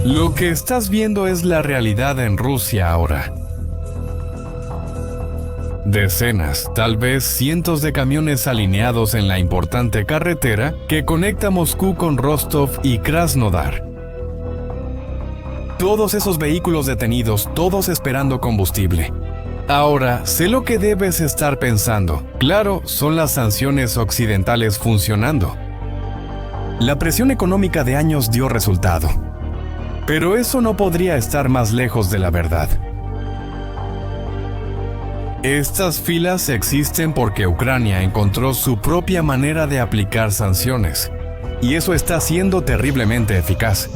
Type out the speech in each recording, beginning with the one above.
Lo que estás viendo es la realidad en Rusia ahora. Decenas, tal vez cientos de camiones alineados en la importante carretera que conecta Moscú con Rostov y Krasnodar. Todos esos vehículos detenidos, todos esperando combustible. Ahora, sé lo que debes estar pensando. Claro, son las sanciones occidentales funcionando. La presión económica de años dio resultado. Pero eso no podría estar más lejos de la verdad. Estas filas existen porque Ucrania encontró su propia manera de aplicar sanciones. Y eso está siendo terriblemente eficaz.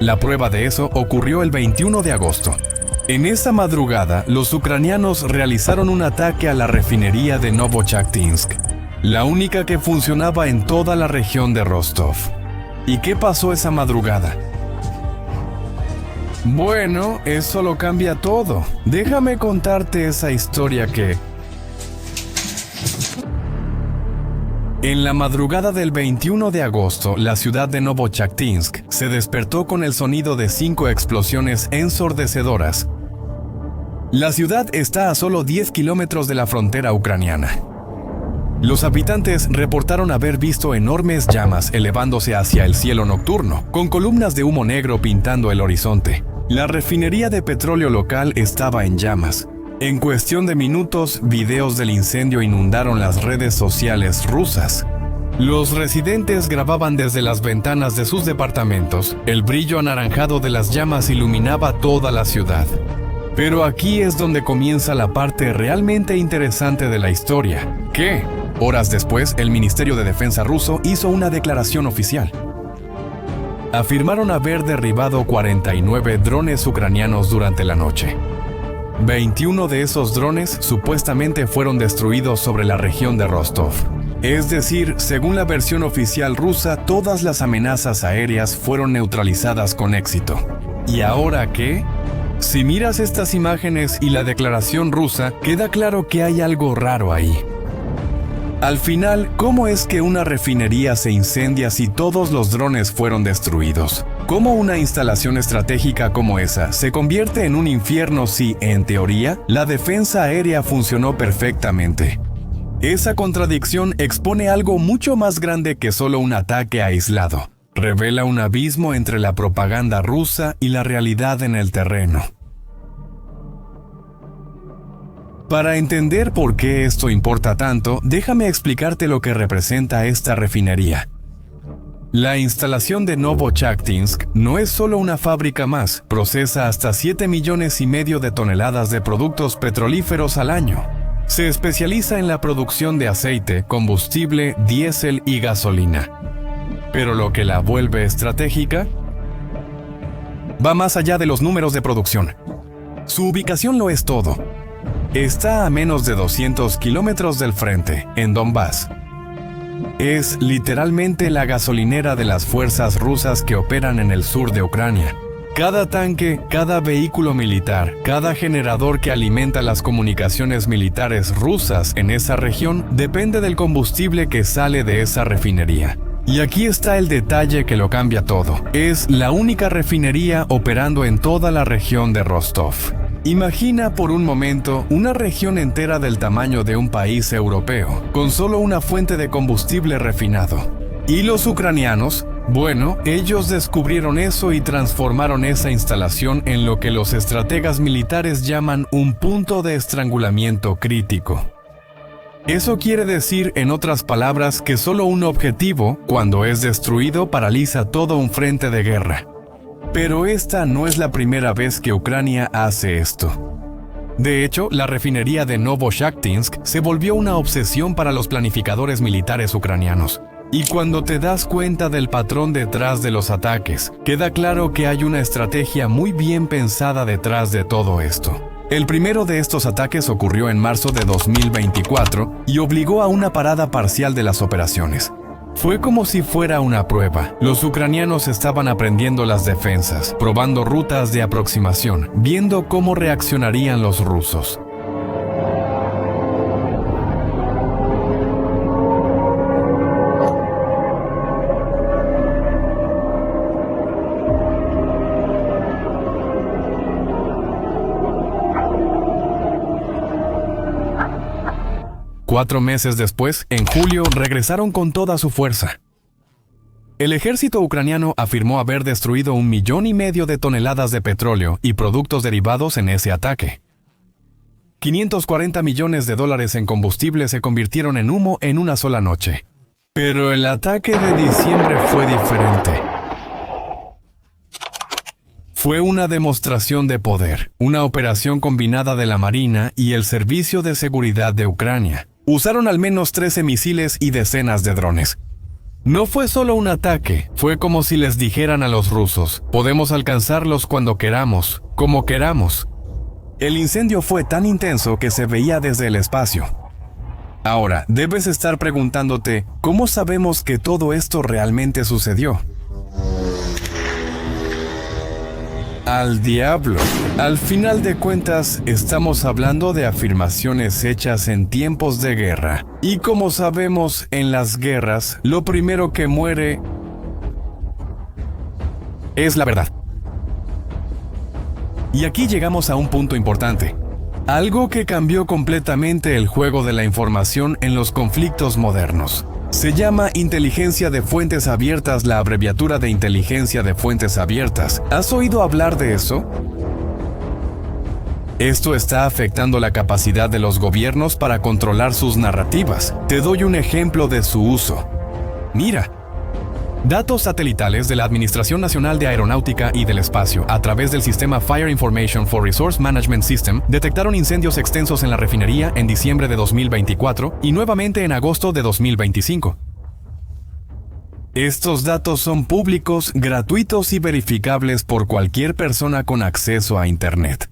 La prueba de eso ocurrió el 21 de agosto. En esa madrugada, los ucranianos realizaron un ataque a la refinería de Novochakinsk, la única que funcionaba en toda la región de Rostov. ¿Y qué pasó esa madrugada? Bueno, eso lo cambia todo. Déjame contarte esa historia que... En la madrugada del 21 de agosto, la ciudad de Novochakinsk se despertó con el sonido de 5 explosiones ensordecedoras. La ciudad está a solo 10 kilómetros de la frontera ucraniana. Los habitantes reportaron haber visto enormes llamas elevándose hacia el cielo nocturno, con columnas de humo negro pintando el horizonte. La refinería de petróleo local estaba en llamas. En cuestión de minutos, videos del incendio inundaron las redes sociales rusas. Los residentes grababan desde las ventanas de sus departamentos. El brillo anaranjado de las llamas iluminaba toda la ciudad. Pero aquí es donde comienza la parte realmente interesante de la historia. ¿Qué? Horas después, el Ministerio de Defensa ruso hizo una declaración oficial. Afirmaron haber derribado 49 drones ucranianos durante la noche. 21 de esos drones supuestamente fueron destruidos sobre la región de Rostov. Es decir, según la versión oficial rusa, todas las amenazas aéreas fueron neutralizadas con éxito. ¿Y ahora qué? Si miras estas imágenes y la declaración rusa, queda claro que hay algo raro ahí. Al final, ¿cómo es que una refinería se incendia si todos los drones fueron destruidos? ¿Cómo una instalación estratégica como esa se convierte en un infierno si, en teoría, la defensa aérea funcionó perfectamente? Esa contradicción expone algo mucho más grande que solo un ataque aislado. Revela un abismo entre la propaganda rusa y la realidad en el terreno. Para entender por qué esto importa tanto, déjame explicarte lo que representa esta refinería. La instalación de Novochakinsk no es solo una fábrica más, procesa hasta 7,5 millones de toneladas de productos petrolíferos al año. Se especializa en la producción de aceite, combustible, diésel y gasolina. Pero lo que la vuelve estratégica va más allá de los números de producción. Su ubicación lo es todo. Está a menos de 200 kilómetros del frente, en Donbass. Es literalmente la gasolinera de las fuerzas rusas que operan en el sur de Ucrania. Cada tanque, cada vehículo militar, cada generador que alimenta las comunicaciones militares rusas en esa región depende del combustible que sale de esa refinería. Y aquí está el detalle que lo cambia todo. Es la única refinería operando en toda la región de Rostov. Imagina por un momento una región entera del tamaño de un país europeo, con solo una fuente de combustible refinado. ¿Y los ucranianos? Bueno, ellos descubrieron eso y transformaron esa instalación en lo que los estrategas militares llaman un punto de estrangulamiento crítico. Eso quiere decir, en otras palabras, que solo un objetivo, cuando es destruido, paraliza todo un frente de guerra. Pero esta no es la primera vez que Ucrania hace esto. De hecho, la refinería de Novochakinsk se volvió una obsesión para los planificadores militares ucranianos. Y cuando te das cuenta del patrón detrás de los ataques, queda claro que hay una estrategia muy bien pensada detrás de todo esto. El primero de estos ataques ocurrió en marzo de 2024 y obligó a una parada parcial de las operaciones. Fue como si fuera una prueba. Los ucranianos estaban aprendiendo las defensas, probando rutas de aproximación, viendo cómo reaccionarían los rusos. 4 meses después, en julio, regresaron con toda su fuerza. El ejército ucraniano afirmó haber destruido 1,5 millones de toneladas de petróleo y productos derivados en ese ataque. $540 millones en combustible se convirtieron en humo en una sola noche. Pero el ataque de diciembre fue diferente. Fue una demostración de poder, una operación combinada de la Marina y el Servicio de Seguridad de Ucrania. Usaron al menos 13 misiles y decenas de drones. No fue solo un ataque, fue como si les dijeran a los rusos, podemos alcanzarlos cuando queramos, como queramos. El incendio fue tan intenso que se veía desde el espacio. Ahora, debes estar preguntándote, ¿cómo sabemos que todo esto realmente sucedió? Al diablo. Al final de cuentas, estamos hablando de afirmaciones hechas en tiempos de guerra. Y como sabemos, en las guerras, lo primero que muere es la verdad. Y aquí llegamos a un punto importante. Algo que cambió completamente el juego de la información en los conflictos modernos. Se llama inteligencia de fuentes abiertas, la abreviatura de inteligencia de fuentes abiertas. ¿Has oído hablar de eso? Esto está afectando la capacidad de los gobiernos para controlar sus narrativas. Te doy un ejemplo de su uso. Mira. Datos satelitales de la Administración Nacional de Aeronáutica y del Espacio, a través del sistema Fire Information for Resource Management System, detectaron incendios extensos en la refinería en diciembre de 2024 y nuevamente en agosto de 2025. Estos datos son públicos, gratuitos y verificables por cualquier persona con acceso a Internet.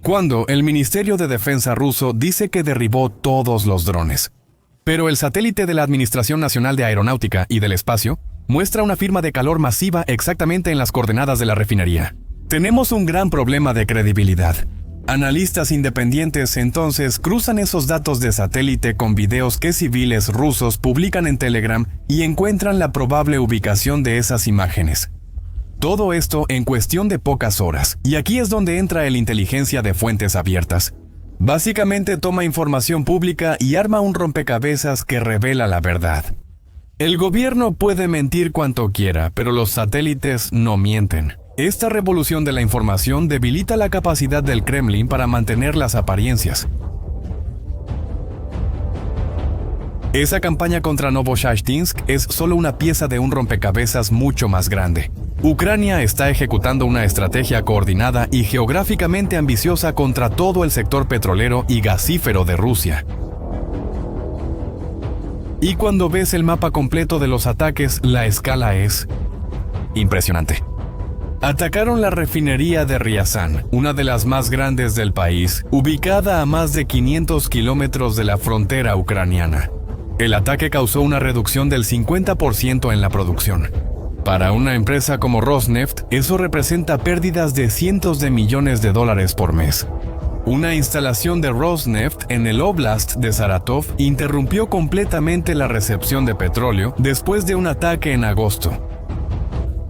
Cuando el Ministerio de Defensa ruso dice que derribó todos los drones. Pero el satélite de la Administración Nacional de Aeronáutica y del Espacio muestra una firma de calor masiva exactamente en las coordenadas de la refinería. Tenemos un gran problema de credibilidad. Analistas independientes entonces cruzan esos datos de satélite con videos que civiles rusos publican en Telegram y encuentran la probable ubicación de esas imágenes. Todo esto en cuestión de pocas horas, y aquí es donde entra el inteligencia de fuentes abiertas. Básicamente toma información pública y arma un rompecabezas que revela la verdad. El gobierno puede mentir cuanto quiera, pero los satélites no mienten. Esta revolución de la información debilita la capacidad del Kremlin para mantener las apariencias. Esa campaña contra Novochachtinsk es solo una pieza de un rompecabezas mucho más grande. Ucrania está ejecutando una estrategia coordinada y geográficamente ambiciosa contra todo el sector petrolero y gasífero de Rusia. Y cuando ves el mapa completo de los ataques, la escala es impresionante. Atacaron la refinería de Ryazan, una de las más grandes del país, ubicada a más de 500 kilómetros de la frontera ucraniana. El ataque causó una reducción del 50% en la producción. Para una empresa como Rosneft, eso representa pérdidas de cientos de millones de dólares por mes. Una instalación de Rosneft en el Oblast de Saratov interrumpió completamente la recepción de petróleo después de un ataque en agosto.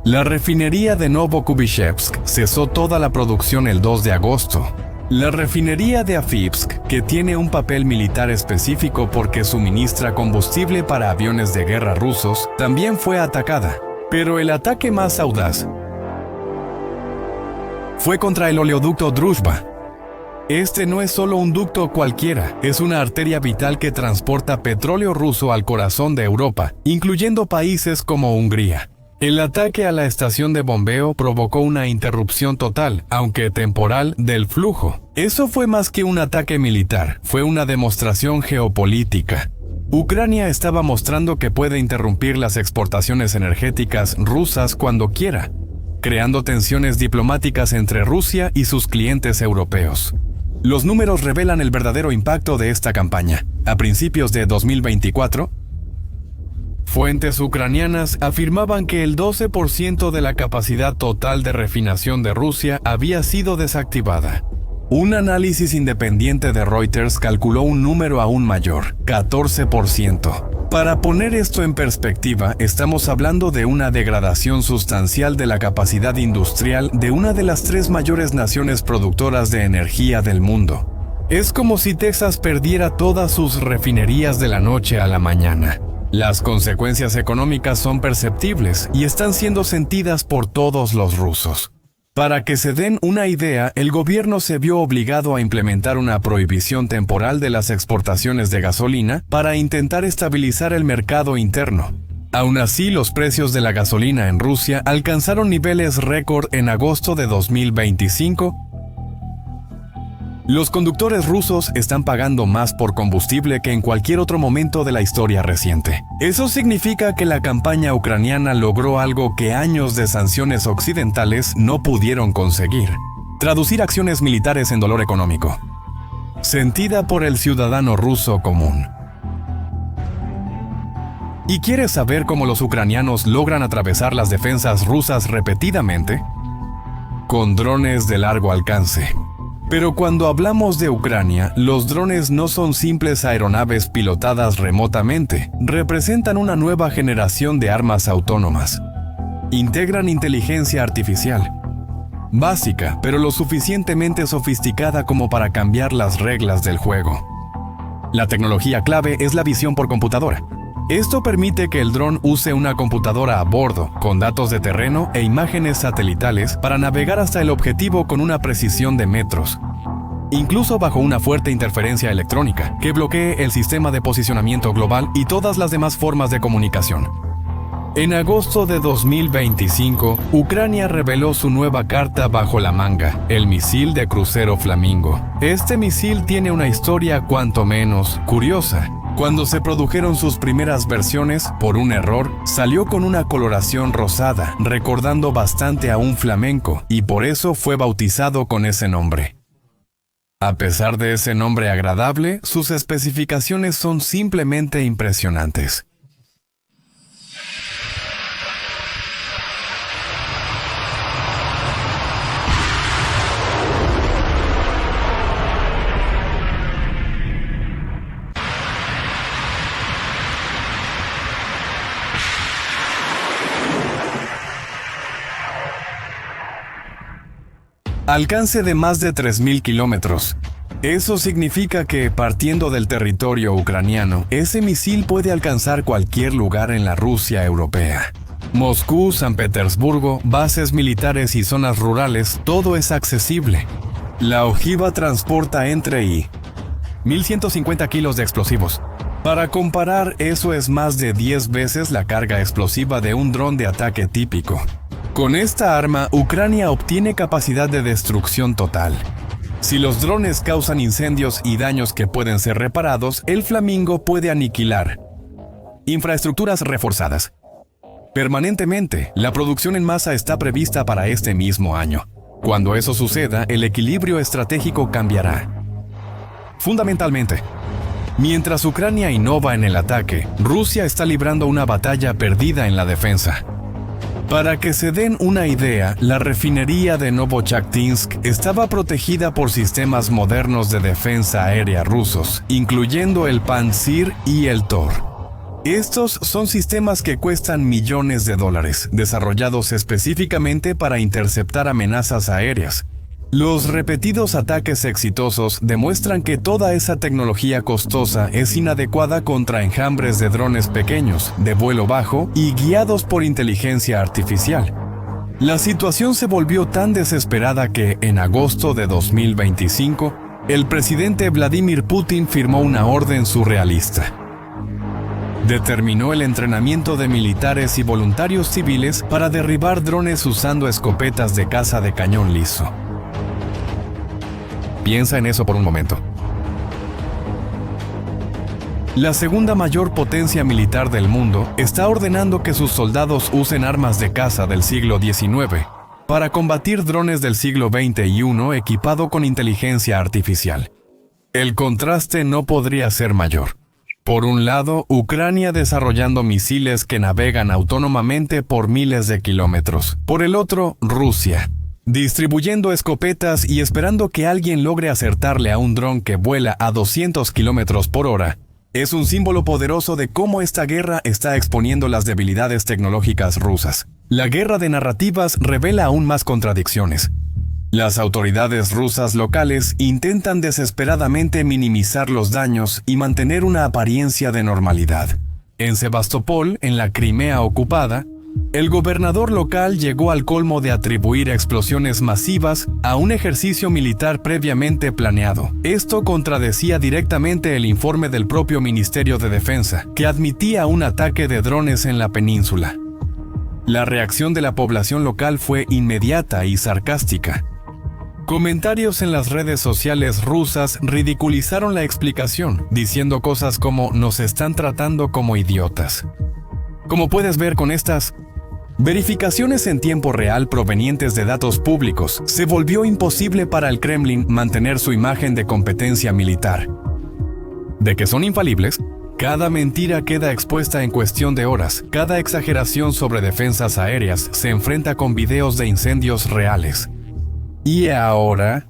La refinería de Novokubishevsk cesó toda la producción el 2 de agosto. La refinería de Afipsk, que tiene un papel militar específico porque suministra combustible para aviones de guerra rusos, también fue atacada. Pero el ataque más audaz fue contra el oleoducto Druzhba. Este no es solo un ducto cualquiera, es una arteria vital que transporta petróleo ruso al corazón de Europa, incluyendo países como Hungría. El ataque a la estación de bombeo provocó una interrupción total, aunque temporal, del flujo. Eso fue más que un ataque militar, fue una demostración geopolítica. Ucrania estaba mostrando que puede interrumpir las exportaciones energéticas rusas cuando quiera, creando tensiones diplomáticas entre Rusia y sus clientes europeos. Los números revelan el verdadero impacto de esta campaña. A principios de 2024, fuentes ucranianas afirmaban que el 12% de la capacidad total de refinación de Rusia había sido desactivada. Un análisis independiente de Reuters calculó un número aún mayor, 14%. Para poner esto en perspectiva, estamos hablando de una degradación sustancial de la capacidad industrial de una de las 3 mayores naciones productoras de energía del mundo. Es como si Texas perdiera todas sus refinerías de la noche a la mañana. Las consecuencias económicas son perceptibles y están siendo sentidas por todos los rusos. Para que se den una idea, el gobierno se vio obligado a implementar una prohibición temporal de las exportaciones de gasolina para intentar estabilizar el mercado interno. Aún así, los precios de la gasolina en Rusia alcanzaron niveles récord en agosto de 2025. Los conductores rusos están pagando más por combustible que en cualquier otro momento de la historia reciente. Eso significa que la campaña ucraniana logró algo que años de sanciones occidentales no pudieron conseguir: traducir acciones militares en dolor económico, sentida por el ciudadano ruso común. ¿Y quieres saber cómo los ucranianos logran atravesar las defensas rusas repetidamente? Con drones de largo alcance. Pero cuando hablamos de Ucrania, los drones no son simples aeronaves pilotadas remotamente, representan una nueva generación de armas autónomas. Integran inteligencia artificial, básica, pero lo suficientemente sofisticada como para cambiar las reglas del juego. La tecnología clave es la visión por computadora. Esto permite que el dron use una computadora a bordo, con datos de terreno e imágenes satelitales para navegar hasta el objetivo con una precisión de metros, incluso bajo una fuerte interferencia electrónica, que bloquee el sistema de posicionamiento global y todas las demás formas de comunicación. En agosto de 2025, Ucrania reveló su nueva carta bajo la manga, el misil de crucero Flamingo. Este misil tiene una historia cuanto menos curiosa. Cuando se produjeron sus primeras versiones, por un error, salió con una coloración rosada, recordando bastante a un flamenco, y por eso fue bautizado con ese nombre. A pesar de ese nombre agradable, sus especificaciones son simplemente impresionantes. Alcance de más de 3.000 kilómetros. Eso significa que, partiendo del territorio ucraniano, ese misil puede alcanzar cualquier lugar en la Rusia europea. Moscú, San Petersburgo, bases militares y zonas rurales, todo es accesible. La ojiva transporta entre 1.150 kilos de explosivos. Para comparar, eso es más de 10 veces la carga explosiva de un dron de ataque típico. Con esta arma, Ucrania obtiene capacidad de destrucción total. Si los drones causan incendios y daños que pueden ser reparados, el Flamingo puede aniquilar infraestructuras reforzadas. Permanentemente, la producción en masa está prevista para este mismo año. Cuando eso suceda, el equilibrio estratégico cambiará. Fundamentalmente, mientras Ucrania innova en el ataque, Rusia está librando una batalla perdida en la defensa. Para que se den una idea, la refinería de Novochaktynsk estaba protegida por sistemas modernos de defensa aérea rusos, incluyendo el Pantsir y el Tor. Estos son sistemas que cuestan millones de dólares, desarrollados específicamente para interceptar amenazas aéreas. Los repetidos ataques exitosos demuestran que toda esa tecnología costosa es inadecuada contra enjambres de drones pequeños, de vuelo bajo y guiados por inteligencia artificial. La situación se volvió tan desesperada que, en agosto de 2025, el presidente Vladimir Putin firmó una orden surrealista. Determinó el entrenamiento de militares y voluntarios civiles para derribar drones usando escopetas de caza de cañón liso. Piensa en eso por un momento. La segunda mayor potencia militar del mundo está ordenando que sus soldados usen armas de caza del siglo XIX para combatir drones del siglo XXI equipado con inteligencia artificial. El contraste no podría ser mayor. Por un lado, Ucrania desarrollando misiles que navegan autónomamente por miles de kilómetros. Por el otro, Rusia, distribuyendo escopetas y esperando que alguien logre acertarle a un dron que vuela a 200 kilómetros por hora. Es un símbolo poderoso de cómo esta guerra está exponiendo las debilidades tecnológicas rusas. La guerra de narrativas revela aún más contradicciones. Las autoridades rusas locales intentan desesperadamente minimizar los daños y mantener una apariencia de normalidad. En Sebastopol, en la Crimea ocupada, el gobernador local llegó al colmo de atribuir explosiones masivas a un ejercicio militar previamente planeado. Esto contradecía directamente el informe del propio Ministerio de Defensa, que admitía un ataque de drones en la península. La reacción de la población local fue inmediata y sarcástica. Comentarios en las redes sociales rusas ridiculizaron la explicación, diciendo cosas como "nos están tratando como idiotas". Como puedes ver con estas verificaciones en tiempo real provenientes de datos públicos, se volvió imposible para el Kremlin mantener su imagen de competencia militar. De que son infalibles, cada mentira queda expuesta en cuestión de horas. Cada exageración sobre defensas aéreas se enfrenta con videos de incendios reales. Y ahora,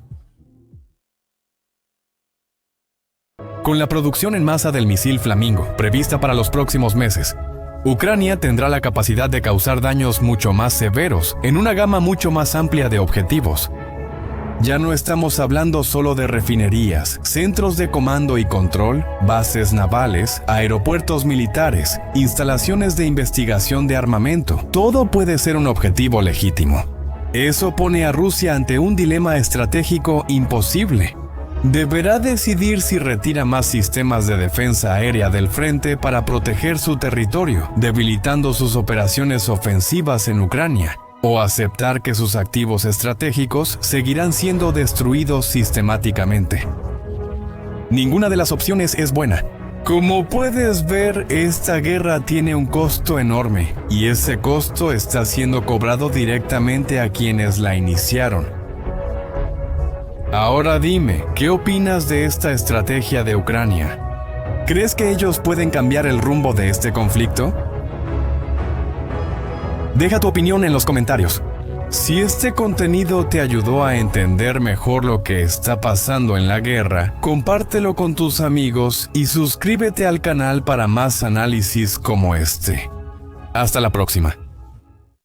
con la producción en masa del misil Flamingo, prevista para los próximos meses, Ucrania tendrá la capacidad de causar daños mucho más severos en una gama mucho más amplia de objetivos. Ya no estamos hablando solo de refinerías, centros de comando y control, bases navales, aeropuertos militares, instalaciones de investigación de armamento. Todo puede ser un objetivo legítimo. Eso pone a Rusia ante un dilema estratégico imposible. Deberá decidir si retira más sistemas de defensa aérea del frente para proteger su territorio, debilitando sus operaciones ofensivas en Ucrania, o aceptar que sus activos estratégicos seguirán siendo destruidos sistemáticamente. Ninguna de las opciones es buena. Como puedes ver, esta guerra tiene un costo enorme, y ese costo está siendo cobrado directamente a quienes la iniciaron. Ahora dime, ¿qué opinas de esta estrategia de Ucrania? ¿Crees que ellos pueden cambiar el rumbo de este conflicto? Deja tu opinión en los comentarios. Si este contenido te ayudó a entender mejor lo que está pasando en la guerra, compártelo con tus amigos y suscríbete al canal para más análisis como este. Hasta la próxima.